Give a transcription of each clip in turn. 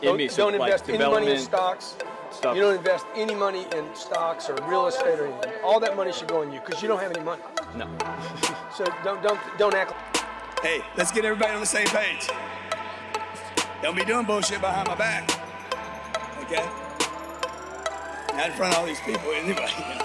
Don't invest any money in stocks. Stuff. You don't invest any money in stocks or real estate or anything. All that money should go in you because you don't have any money. No. So don't act. Hey, let's get everybody on the same page. Don't be doing bullshit behind my back. Okay? Not in front of all these people anyway.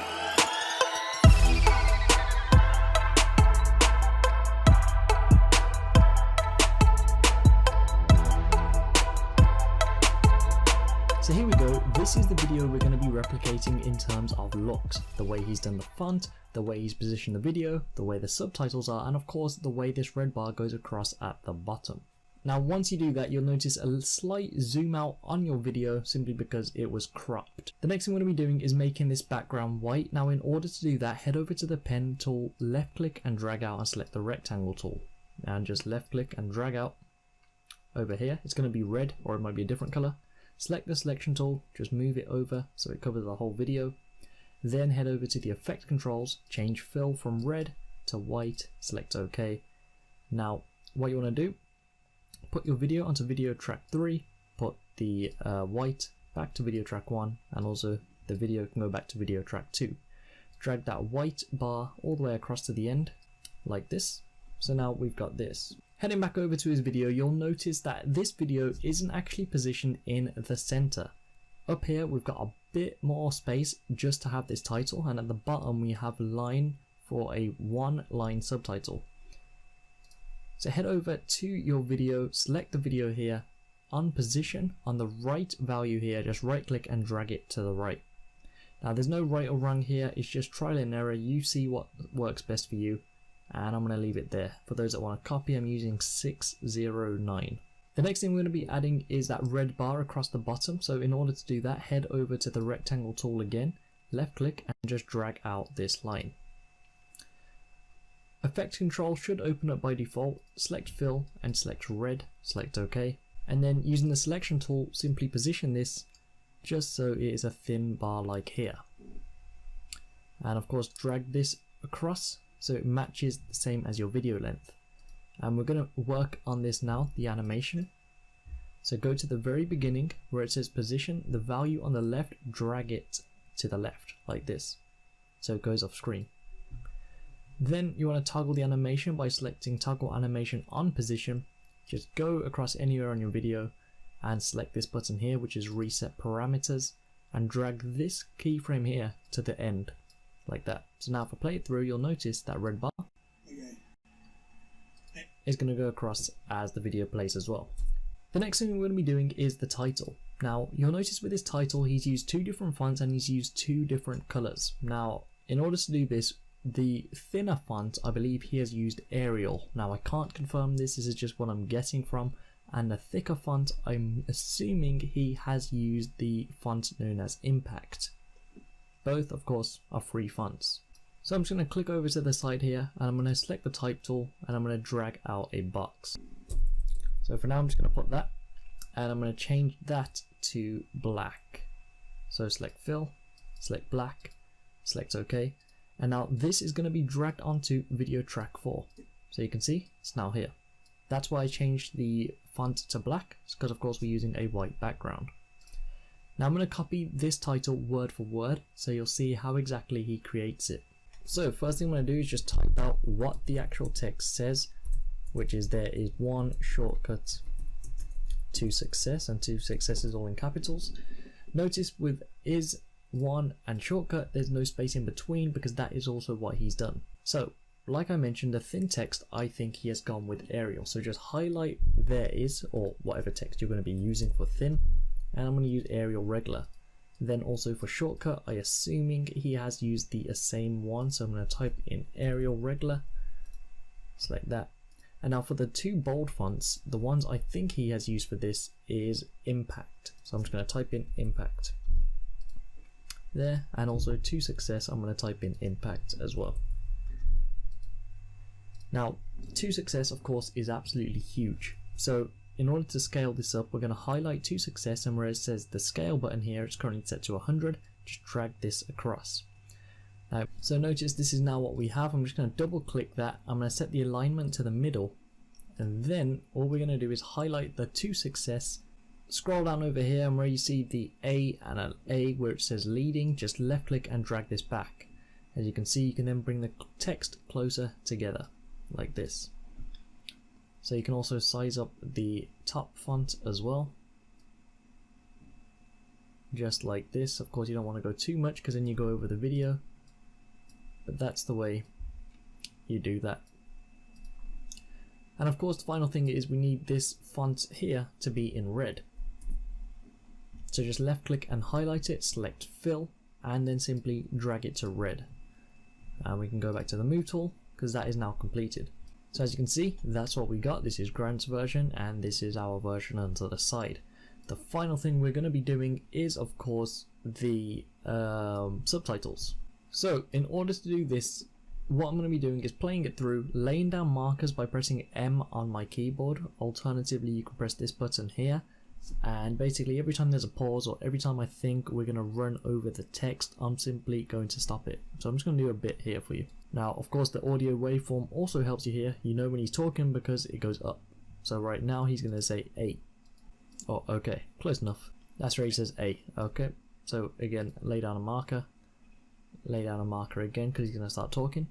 So here we go, this is the video we're going to be replicating in terms of looks. The way he's done the font, the way he's positioned the video, the way the subtitles are, and of course the way this red bar goes across at the bottom. Now once you do that, you'll notice a slight zoom out on your video simply because it was cropped. The next thing we're going to be doing is making this background white. Now in order to do that, head over to the pen tool, left click and drag out and select the rectangle tool. And just left click and drag out over here. It's going to be red, or it might be a different color. Select the selection tool, just move it over so it covers the whole video. Then head over to the effect controls, change fill from red to white, select OK. Now what you want to do, put your video onto video track 3, put the white back to video track 1, and also the video can go back to video track 2. Drag that white bar all the way across to the end, like this. So now we've got this. Heading back over to his video, you'll notice that this video isn't actually positioned in the center. Up here we've got a bit more space just to have this title, and at the bottom we have line for a one-line subtitle. So head over to your video, select the video here, on position, on the right value here, just right click and drag it to the right. Now there's no right or wrong here, it's just trial and error, you see what works best for you. And I'm going to leave it there. For those that want to copy, I'm using 609. The next thing we're going to be adding is that red bar across the bottom. So in order to do that, head over to the rectangle tool again, left click and just drag out this line. Effect control should open up by default. Select fill and select red, select OK. And then using the selection tool, simply position this just so it is a thin bar like here. And of course drag this across so it matches the same as your video length. And we're going to work on this now, the animation. So go to the very beginning where it says position the value on the left, drag it to the left like this, so it goes off screen. Then you want to toggle the animation by selecting toggle animation on position. Just go across anywhere on your video and select this button here, which is reset parameters, and drag this keyframe here to the end like that. So now if I play it through, you'll notice that red bar is going to go across as the video plays as well. The next thing we're going to be doing is the title. Now you'll notice with this title he's used two different fonts and he's used two different colors. Now in order to do this, the thinner font, I believe he has used Arial. Now I can't confirm this is just what I'm guessing from, and the thicker font, I'm assuming he has used the font known as Impact. Both, of course, are free fonts. So I'm just going to click over to the side here and I'm going to select the type tool and I'm going to drag out a box. So for now I'm just going to put that and I'm going to change that to black. So select fill, select black, select OK. And now this is going to be dragged onto video track 4. So you can see it's now here. That's why I changed the font to black, because of course we're using a white background. Now I'm going to copy this title word for word so you'll see how exactly he creates it. So first thing I'm going to do is just type out what the actual text says, which is there is one shortcut to success, and to success is all in capitals. Notice with is, one and shortcut there's no space in between because that is also what he's done. So like I mentioned, the thin text, I think he has gone with Arial. So just highlight there is, or whatever text you're going to be using for thin, and I'm going to use Arial regular. Then also for shortcut, I assuming he has used the same one, so I'm going to type in Arial regular, select that. And now for the two bold fonts, the ones I think he has used for this is Impact. So I'm just going to type in Impact there, and also to success I'm going to type in Impact as well. Now to success of course is absolutely huge, so in order to scale this up, we're going to highlight to success, and where it says the scale button here, it's currently set to 100, just drag this across. So notice this is now what we have. I'm just going to double click that, I'm going to set the alignment to the middle, and then all we're going to do is highlight the to success scroll down over here, and where you see the A and an A where it says leading, just left click and drag this back. As you can see, you can then bring the text closer together like this. So you can also size up the top font as well, just like this. Of course you don't want to go too much because then you go over the video, but that's the way you do that. And of course the final thing is we need this font here to be in red. So just left click and highlight it, select fill, and then simply drag it to red. And we can go back to the move tool because that is now completed. So as you can see, that's what we got. This is Grant's version and this is our version onto the side. The final thing we're going to be doing is of course the subtitles. So in order to do this, what I'm going to be doing is playing it through, laying down markers by pressing M on my keyboard. Alternatively, you can press this button here, and basically every time there's a pause or every time I think we're going to run over the text, I'm simply going to stop it. So I'm just going to do a bit here for you. Now of course the audio waveform also helps you here. You know when he's talking because it goes up. So right now he's going to say A. Oh, okay, close enough. That's where he says A. Okay, so again, lay down a marker. Lay down a marker again because he's going to start talking.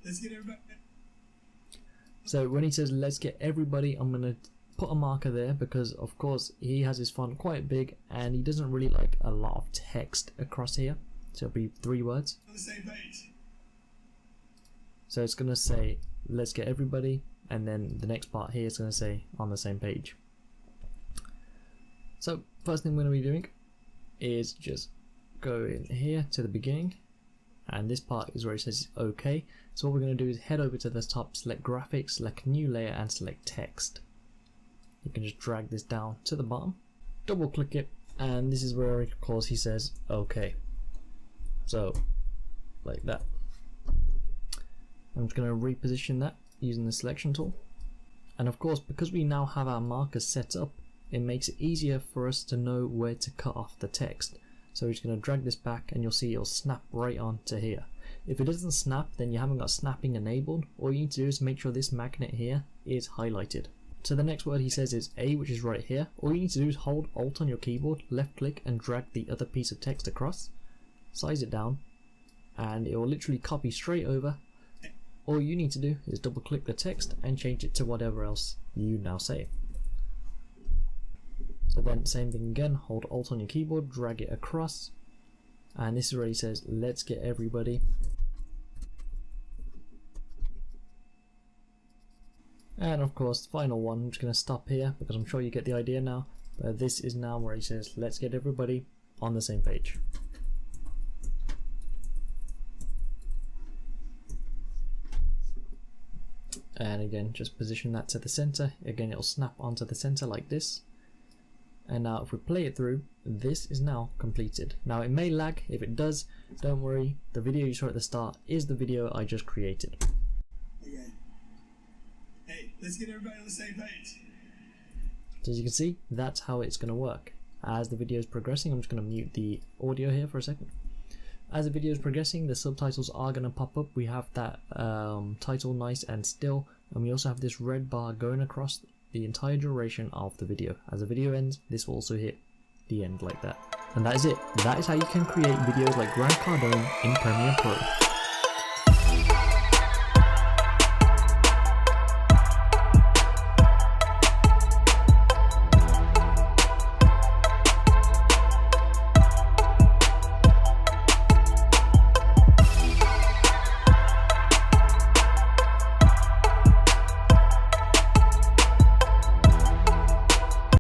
Let's get everybody. So when he says let's get everybody, I'm going to put a marker there because of course he has his font quite big and he doesn't really like a lot of text across here. So it'll be 3 words. On the same page. So it's going to say let's get everybody, and then the next part here is going to say on the same page. So first thing we're going to be doing is just go in here to the beginning, and this part is where it says OK. So what we're going to do is head over to the top, select graphics, select new layer and select text. You can just drag this down to the bottom, double click it, and this is where of course he says OK. So like that. I'm just going to reposition that using the selection tool, and of course because we now have our markers set up, it makes it easier for us to know where to cut off the text. So we're just going to drag this back and you'll see it'll snap right on to here. If it doesn't snap, then you haven't got snapping enabled. All you need to do is make sure this magnet here is highlighted. So the next word he says is A, which is right here. All you need to do is hold Alt on your keyboard, left click and drag the other piece of text across, size it down, and it will literally copy straight over. All you need to do is double click the text and change it to whatever else you now say. So then same thing again, hold Alt on your keyboard, drag it across, and this is where he says let's get everybody. And of course the final one, I'm just going to stop here because I'm sure you get the idea now, but this is now where he says let's get everybody on the same page. And again, just position that to the center. Again, it'll snap onto the center like this. And now if we play it through, this is now completed. Now it may lag. If it does, don't worry. The video you saw at the start is the video I just created. Okay. Hey, let's get everybody on the same page. So as you can see, that's how it's going to work. As the video is progressing, I'm just going to mute the audio here for a second. As the video is progressing, the subtitles are going to pop up. We have that title nice and still, and we also have this red bar going across the entire duration of the video. As the video ends, this will also hit the end like that. And that is it. That is how you can create videos like Grant Cardone in Premiere Pro.